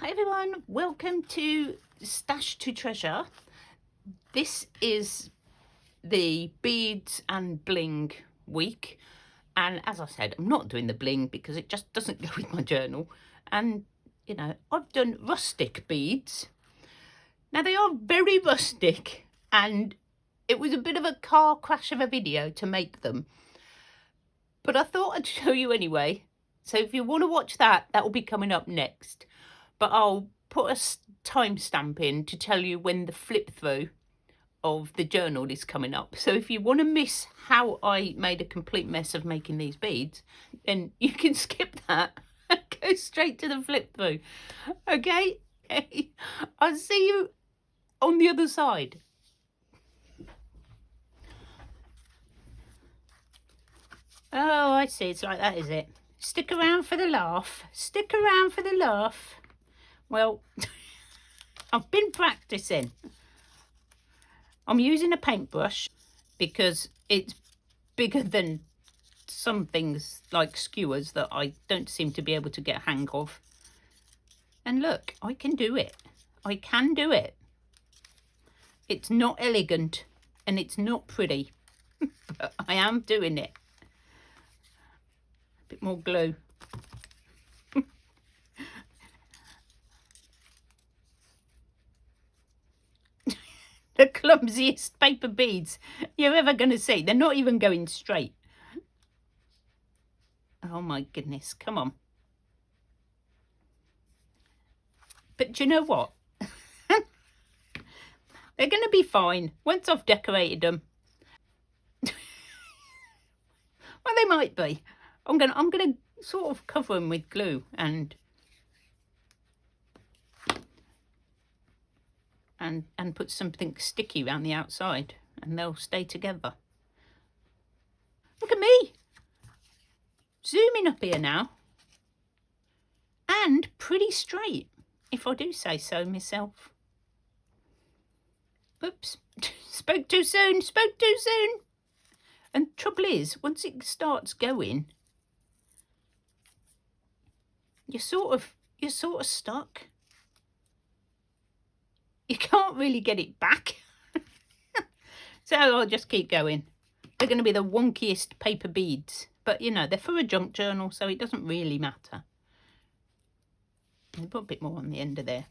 Hi everyone, welcome to Stash to Treasure. This is the beads and bling week, and as I said, I'm not doing the bling because it just doesn't go with my journal. And you know, I've done rustic beads. Now they are very rustic, and it was a bit of a car crash of a video to make them, but I thought I'd show you anyway. So if you want to watch that, that will be coming up next. But I'll put a timestamp in to tell you when the flip through of the journal is coming up. So if you want to miss how I made a complete mess of making these beads, then you can skip that and go straight to the flip through. Okay? I'll see you on the other side. Oh, I see. It's like that, is it? Stick around for the laugh. Stick around for the laugh. Well, I've been practicing. I'm using a paintbrush because it's bigger than some things like skewers that I don't seem to be able to get a hang of. And look, I can do it. I can do it. It's not elegant and it's not pretty, but I am doing it. A bit more glue. The clumsiest paper beads you're ever going to see. They're not even going straight. Oh my goodness, come on. But do you know what? They're going to be fine once I've decorated them. Well, they might be. I'm gonna sort of cover them with glue and put something sticky around the outside, and they'll stay together. Look at me, zooming up here now, and pretty straight, if I do say so myself. Oops, spoke too soon. And trouble is, once it starts going, you're sort of stuck. You can't really get it back. So I'll just keep going. They're going to be the wonkiest paper beads, but you know, they're for a junk journal, so it doesn't really matter. I'll put a bit more on the end of there.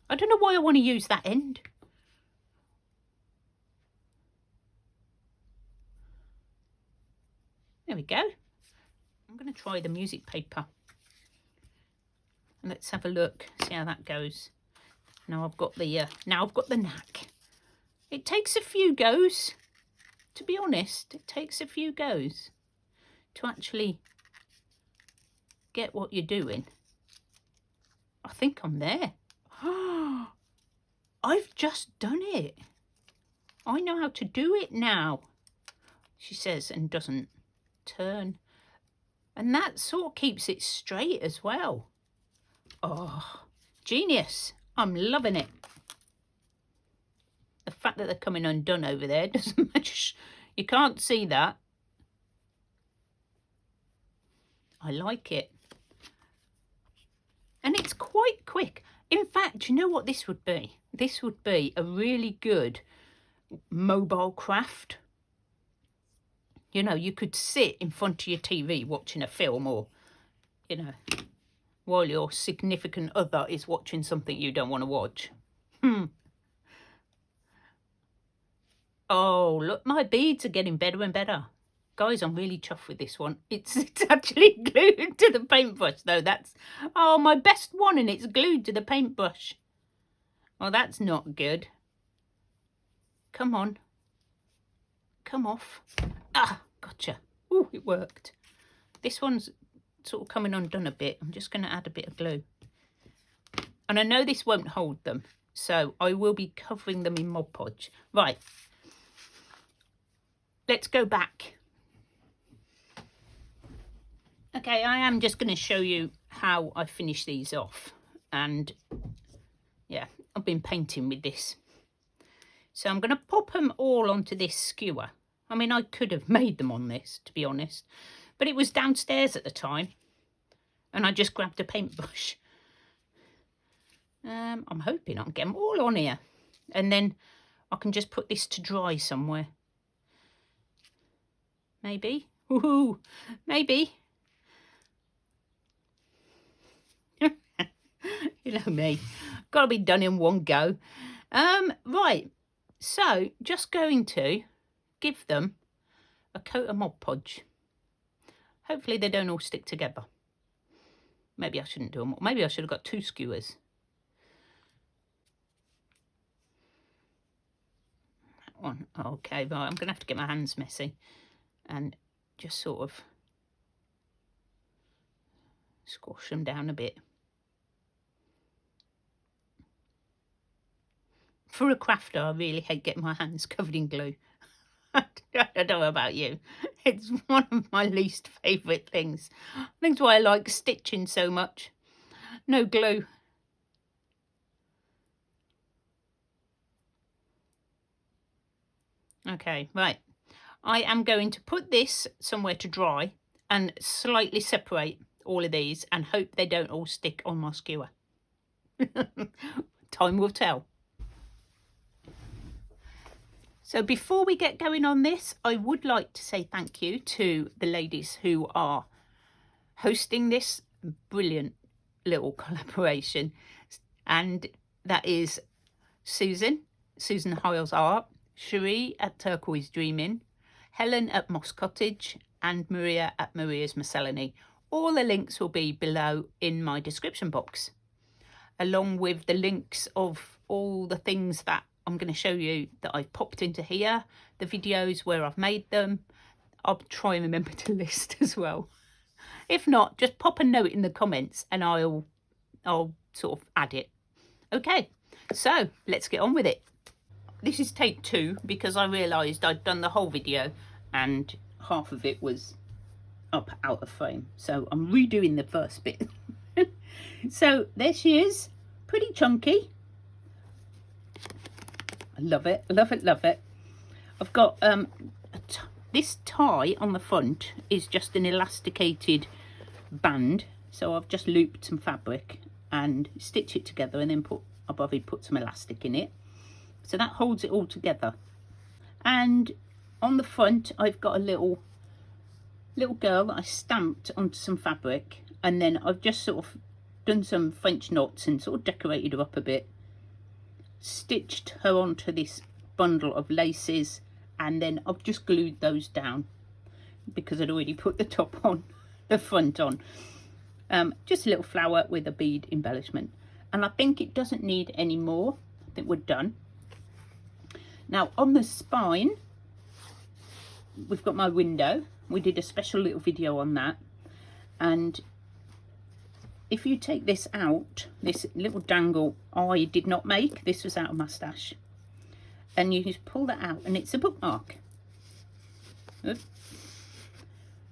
I don't know why I want to use that end. There we go. I'm going to try the music paper. Let's have a look, see how that goes. Now I've got the knack. It takes a few goes, to be honest. It takes a few goes to actually get what you're doing. I think I'm there. I've just done it. I know how to do it now, she says, and doesn't turn. And that sort of keeps it straight as well. Oh, genius. I'm loving it. The fact that they're coming undone over there doesn't much. You can't see that. I like it. And it's quite quick. In fact, you know what this would be? This would be a really good mobile craft. You know, you could sit in front of your TV watching a film, or, you know, while your significant other is watching something you don't want to watch. Oh, look, my beads are getting better and better. Guys, I'm really chuffed with this one. It's actually glued to the paintbrush, though. That's, oh, my best one, and it's glued to the paintbrush. Well, that's not good. Come on. Come off. Ah, gotcha. Ooh, it worked. This one's sort of coming undone a bit. I'm just going to add a bit of glue. And I know this won't hold them, so I will be covering them in Mod Podge. Right. Let's go back. Okay, I am just going to show you how I finish these off. And yeah, I've been painting with this. So I'm going to pop them all onto this skewer. I mean, I could have made them on this, to be honest, but it was downstairs at the time, and I just grabbed a paintbrush. I'm hoping I can get them all on here, and then I can just put this to dry somewhere. Maybe. Woohoo! Maybe. You know me. Got to be done in one go. Right. So just going to give them a coat of Mod Podge. Hopefully they don't all stick together. Maybe I shouldn't do them. Maybe I should have got 2 skewers. That one. Okay, right. I'm going to have to get my hands messy and just sort of squash them down a bit. For a crafter, I really hate getting my hands covered in glue. I don't know about you. It's one of my least favourite things. That's why I like stitching so much. No glue. Okay, right. I am going to put this somewhere to dry and slightly separate all of these and hope they don't all stick on my skewer. Time will tell. So before we get going on this, I would like to say thank you to the ladies who are hosting this brilliant little collaboration. And that is Susan Hiles Art, Cherie at Turquoise Dreaming, Helen at Moss Cottage, and Maria at Maria's Miscellany. All the links will be below in my description box, along with the links of all the things that I'm going to show you that I've popped into here, the videos where I've made them. I'll try and remember to list as well. If not, just pop a note in the comments and I'll sort of add it. Okay, so let's get on with it. This is take 2 because I realised I'd done the whole video and half of it was up out of frame. So I'm redoing the first bit. So there she is, pretty chunky. I love it, love it, love it. I've got this tie on the front is just an elasticated band. So I've just looped some fabric and stitched it together and then put some elastic in it. So that holds it all together. And on the front, I've got a little girl that I stamped onto some fabric. And then I've just sort of done some French knots and sort of decorated her up a bit. Stitched her onto this bundle of laces, and then I've just glued those down because I'd already put the top on, the front on. Just a little flower with a bead embellishment, and I think it doesn't need any more. I think we're done. Now on the spine, we've got my window. We did a special little video on that, and if you take this out, this little dangle I did not make, this was out of my stash, and you just pull that out and it's a bookmark. Oops.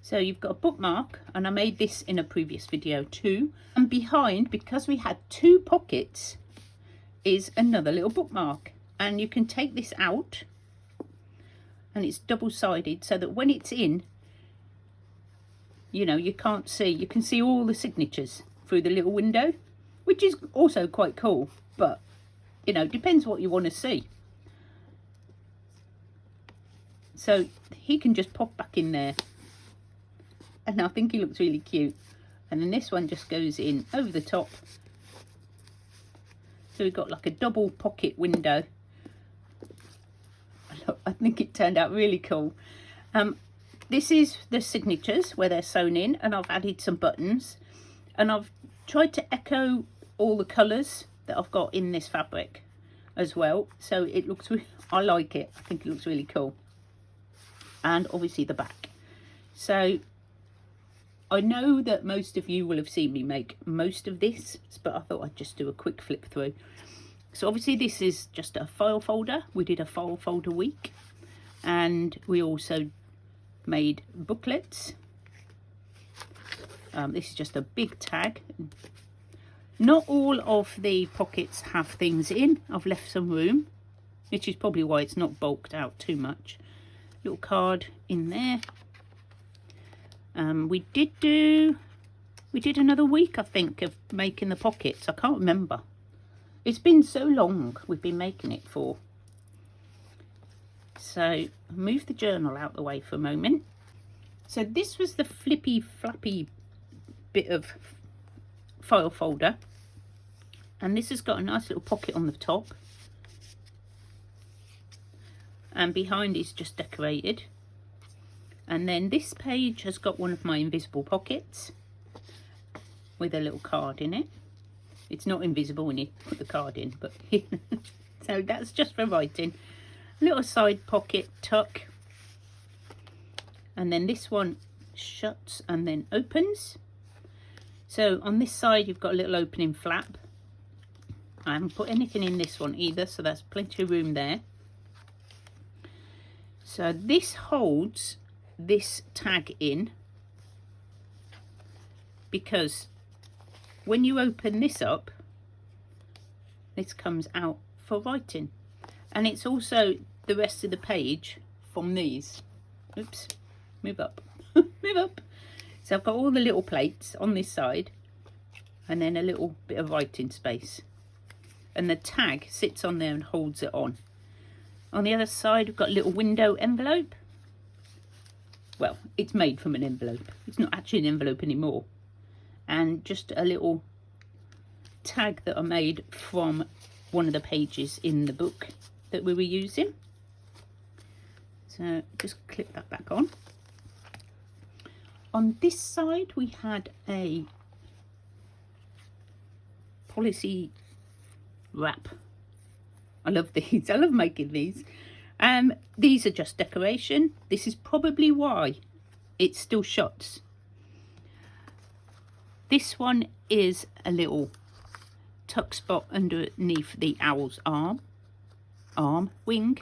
So you've got a bookmark, and I made this in a previous video too, and behind, because we had 2 pockets, is another little bookmark, and you can take this out and it's double-sided so that when it's in, you know, you can't see, you can see all the signatures through the little window, which is also quite cool, but you know, depends what you want to see. So he can just pop back in there, and I think he looks really cute. And then this one just goes in over the top, so we've got like a double pocket window. I think it turned out really cool. This is the signatures where they're sewn in, and I've added some buttons, and I've tried to echo all the colours that I've got in this fabric as well. So it looks, I like it. I think it looks really cool. And obviously the back. So I know that most of you will have seen me make most of this, but I thought I'd just do a quick flip through. So obviously this is just a file folder. We did a file folder week, and we also made booklets. This is just a big tag. Not all of the pockets have things in. I've left some room, which is probably why it's not bulked out too much. Little card in there. We did another week, I think, of making the pockets. I can't remember. It's been so long we've been making it for. So move the journal out the way for a moment. So this was the flippy flappy bit of file folder, and this has got a nice little pocket on the top, and behind is just decorated. And then this page has got one of my invisible pockets with a little card in it. It's not invisible when you put the card in, but so that's just for writing. Little side pocket tuck, and then this one shuts and then opens. So on this side you've got a little opening flap. I haven't put anything in this one either, so that's plenty of room there. So this holds this tag in, because when you open this up, this comes out for writing, and it's also the rest of the page from these. Oops, move up. Move up. So I've got all the little plates on this side, and then a little bit of writing space, and the tag sits on there and holds it on. On the other side we've got a little window envelope. Well, it's made from an envelope. It's not actually an envelope anymore. And just a little tag that I made from one of the pages in the book that we were using. So just clip that back on. On this side we had a policy wrap. I love these. I love making these. These are just decoration. This is probably why it still shuts. This one is a little tuck spot underneath the owl's wing.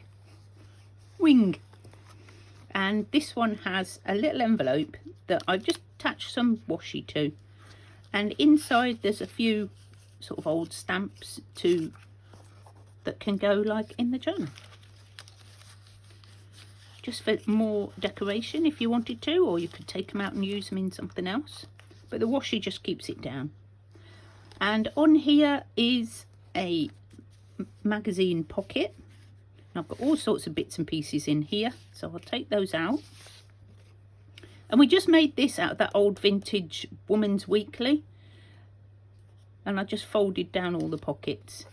And this one has a little envelope that I've just attached some washi to, and inside there's a few sort of old stamps that can go like in the journal, just for more decoration if you wanted to, or you could take them out and use them in something else, but the washi just keeps it down. And on here is a magazine pocket. I've got all sorts of bits and pieces in here, so I'll take those out. And we just made this out of that old vintage Woman's Weekly, and I just folded down all the pockets.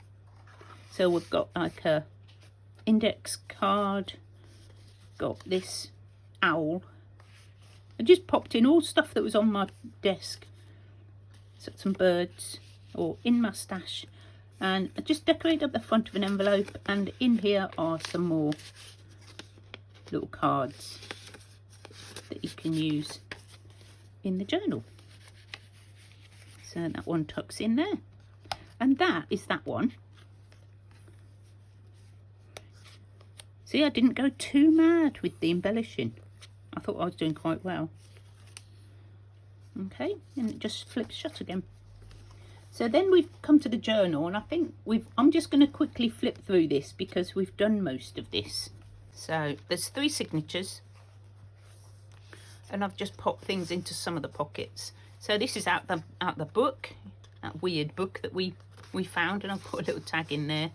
So we've got like a index card, got this owl. I just popped in all stuff that was on my desk. So some birds, or in my stash. And I just decorated up the front of an envelope, and in here are some more little cards that you can use in the journal. So that one tucks in there, and that is that one. See, I didn't go too mad with the embellishing. I thought I was doing quite well. Okay, and it just flips shut again. So then we've come to the journal, and I think I'm just going to quickly flip through this because we've done most of this. So there's 3 signatures, and I've just popped things into some of the pockets. So this is out the book, that weird book that we found, and I've put a little tag in there.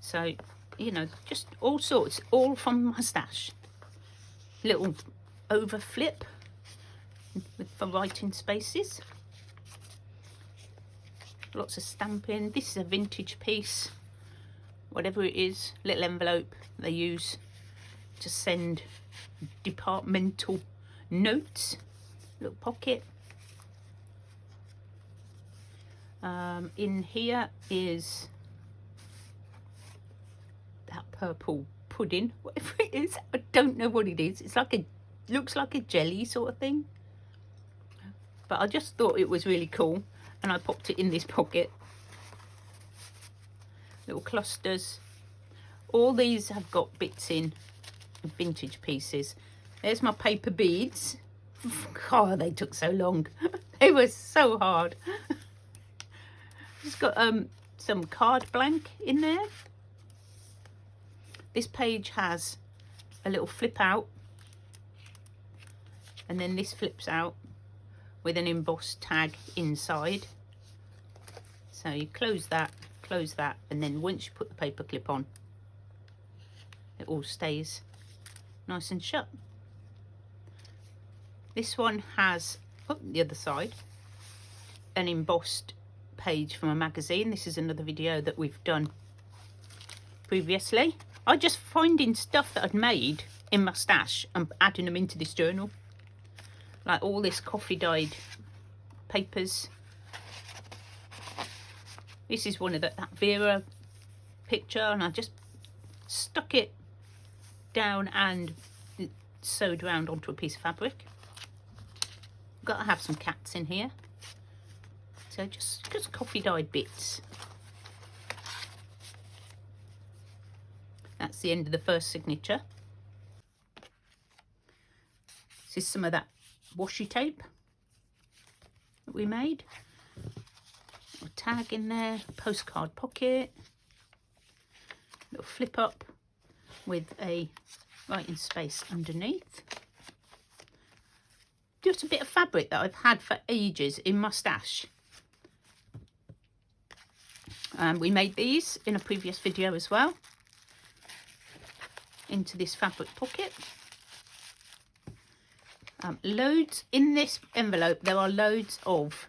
So, you know, just all sorts, all from my stash. Little over flip for writing spaces. Lots of stamping. This is a vintage piece, whatever it is, little envelope they use to send departmental notes. Little pocket. In here is that purple pudding, whatever it is. I don't know what it is. It's like looks like a jelly sort of thing, but I just thought it was really cool, and I popped it in this pocket. Little clusters. All these have got bits in, vintage pieces. There's my paper beads. Oh, they took so long. They were so hard. Just got some card blank in there. This page has a little flip out, and then this flips out with an embossed tag inside. So you close that, and then once you put the paper clip on, it all stays nice and shut. This one has, the other side, an embossed page from a magazine. This is another video that we've done previously. I just finding stuff that I'd made in my stash and adding them into this journal. Like all this coffee dyed papers. This is one of that Vera picture, and I just stuck it down and sewed around onto a piece of fabric. Got to have some cats in here, so just coffee dyed bits. That's the end of the first signature. This is some of that washi tape that we made. A tag in there, postcard pocket, little flip up with a writing space underneath. Just a bit of fabric that I've had for ages in my stash. We made these in a previous video as well, into this fabric pocket. Loads in this envelope. There are loads of,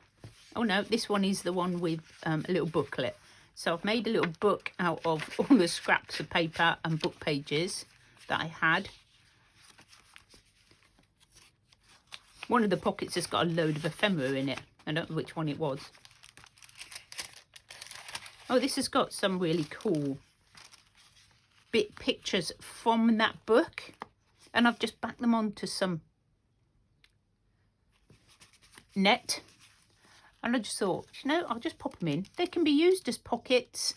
oh no, this one is the one with a little booklet. So I've made a little book out of all the scraps of paper and book pages that I had. One of the pockets has got a load of ephemera in it. I don't know which one it was. Oh, this has got some really cool bit pictures from that book, and I've just backed them onto some net, and I just thought, you know, I'll just pop them in. They can be used as pockets,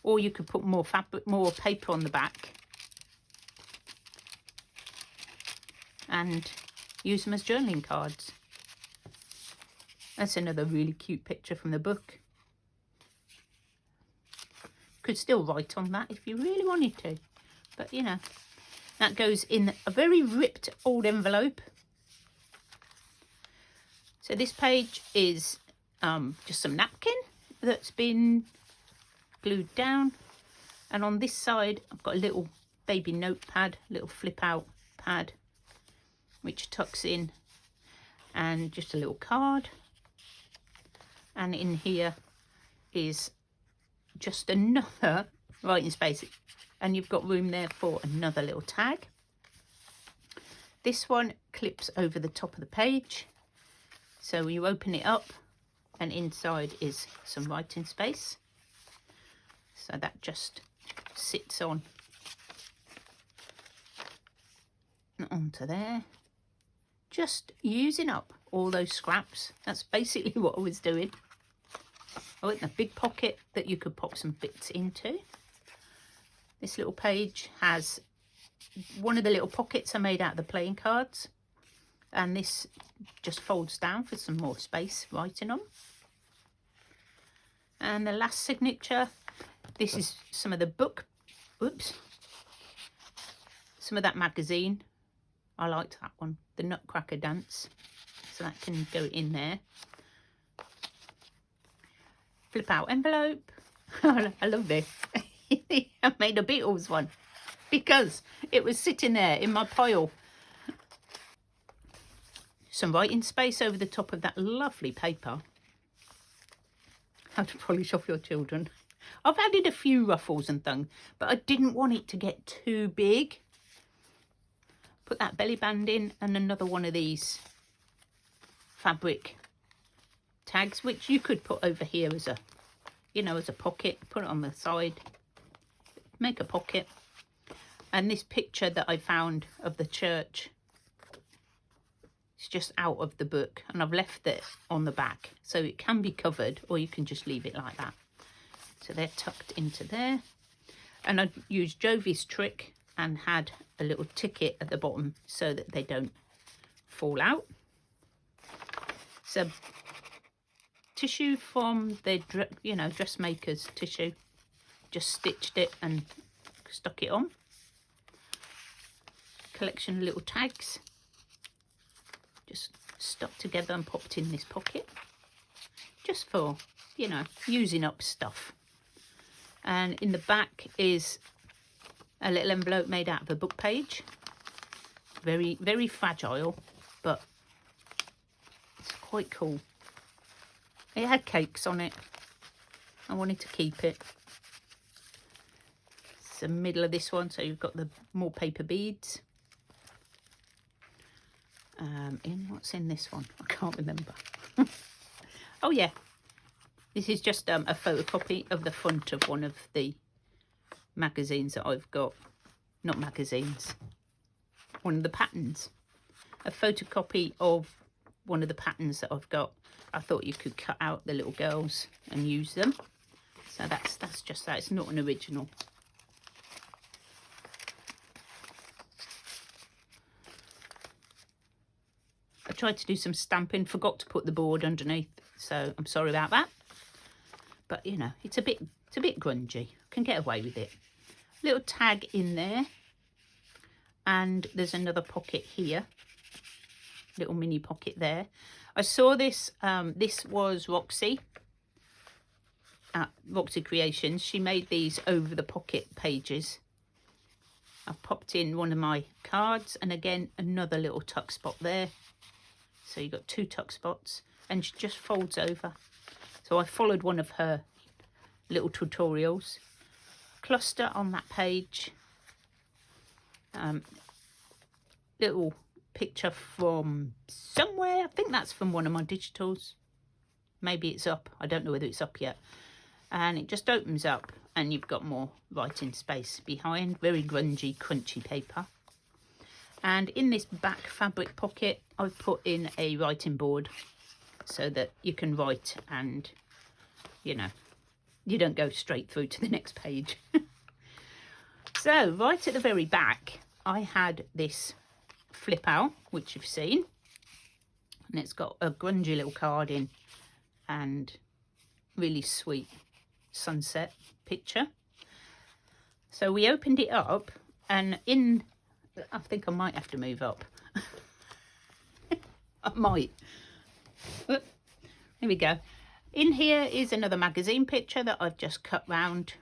or you could put more fabric, more paper on the back and use them as journaling cards. That's another really cute picture from the book. Could still write on that if you really wanted to, but you know, that goes in a very ripped old envelope. So this page is just some napkin that's been glued down, and on this side I've got a little baby notepad, little flip out pad which tucks in, and just a little card, and in here is just another writing space, and you've got room there for another little tag. This one clips over the top of the page, so you open it up and inside is some writing space, so that just sits on onto there, just using up all those scraps. That's basically what I was doing. Oh, and a big pocket that you could pop some bits into. This little page has one of the little pockets I made out of the playing cards, and this just folds down for some more space writing on. And the last signature, this is some of the book, some of that magazine. I liked that one, the Nutcracker Dance, so that can go in there. Flip out envelope. I love this. I made a Beatles one because it was sitting there in my pile. Some writing space over the top of that lovely paper. How to polish off your children. I've added a few ruffles and things, but I didn't want it to get too big. Put that belly band in, and another one of these fabric tags, which you could put over here as a, you know, as a pocket. Put it on the side, make a pocket. And this picture that I found of the church, it's just out of the book, and I've left it on the back, so it can be covered, or you can just leave it like that. So they're tucked into there, and I used Jovi's trick and had a little ticket at the bottom so that they don't fall out. So tissue from the, you know, dressmaker's tissue, just stitched it and stuck it on. Collection of little tags, just stuck together and popped in this pocket, just for you know, using up stuff. And in the back is a little envelope made out of a book page. Very, very fragile, but it's quite cool. It had cakes on it. I wanted to keep it. It's the middle of this one, so you've got the more paper beads. What's in this one? I can't remember. Oh yeah, this is just a photocopy of the front of one of the magazines that I've got. Not magazines, one of the patterns. A photocopy of one of the patterns that I've got. I thought you could cut out the little girls and use them. So that's just that. It's not an original. I tried to do some stamping, forgot to put the board underneath, so I'm sorry about that. But you know, it's a bit grungy. Can get away with it. Little tag in there, and there's another pocket here. Little mini pocket there. I saw this. This was Roxy at Roxy Creations. She made these over the pocket pages. I've popped in one of my cards, and again another little tuck spot there. So you've got two tuck spots, and she just folds over. So I followed one of her little tutorials. Cluster on that page. Little picture from somewhere. I think that's from one of my digitals. Maybe it's up. I don't know whether it's up yet. And it just opens up, and you've got more writing space behind. Very grungy, crunchy paper. And in this back fabric pocket, I've put in a writing board so that you can write and, you know, you don't go straight through to the next page. So right at the very back, I had this flip out, which you've seen. And it's got a grungy little card in and really sweet sunset picture. So we opened it up, and in... I think I might have to move up. I might. Here we go. In here is another magazine picture that I've just cut round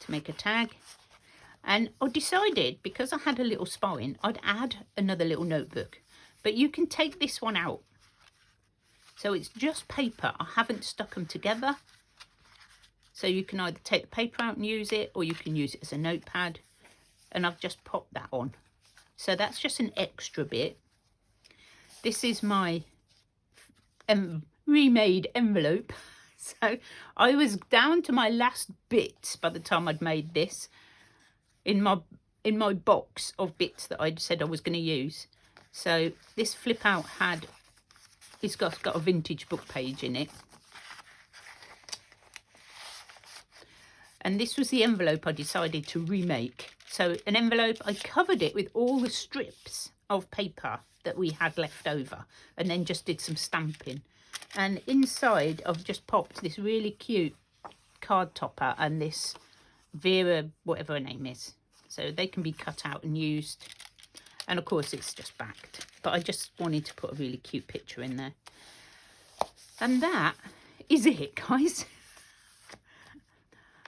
to make a tag. And I decided, because I had a little spine, I'd add another little notebook. But you can take this one out. So it's just paper. I haven't stuck them together. So you can either take the paper out and use it, or you can use it as a notepad. And I've just popped that on. So that's just an extra bit. This is my remade envelope. So I was down to my last bits by the time I'd made this in my box of bits that I'd said I was going to use. So this flip out it's got a vintage book page in it. And this was the envelope I decided to remake. So an envelope, I covered it with all the strips of paper that we had left over, and then just did some stamping. And inside I've just popped this really cute card topper and this Vera, whatever her name is. So they can be cut out and used. And of course it's just backed. But I just wanted to put a really cute picture in there. And that is it, guys.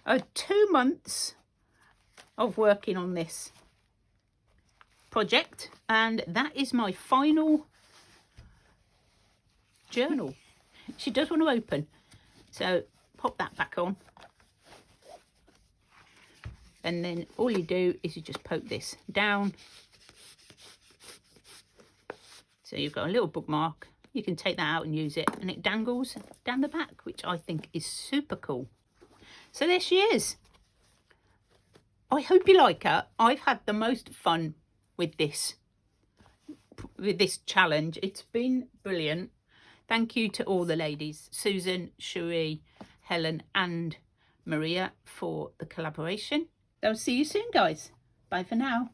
2 months of working on this project, and that is my final journal. She does want to open, so pop that back on, and then all you do is you just poke this down, so you've got a little bookmark. You can take that out and use it, and it dangles down the back, which I think is super cool. So there she is. I hope you like her. I've had the most fun with this challenge. It's been brilliant. Thank you to all the ladies, Susan, Cherie, Helen and Maria, for the collaboration. I'll see you soon, guys. Bye for now.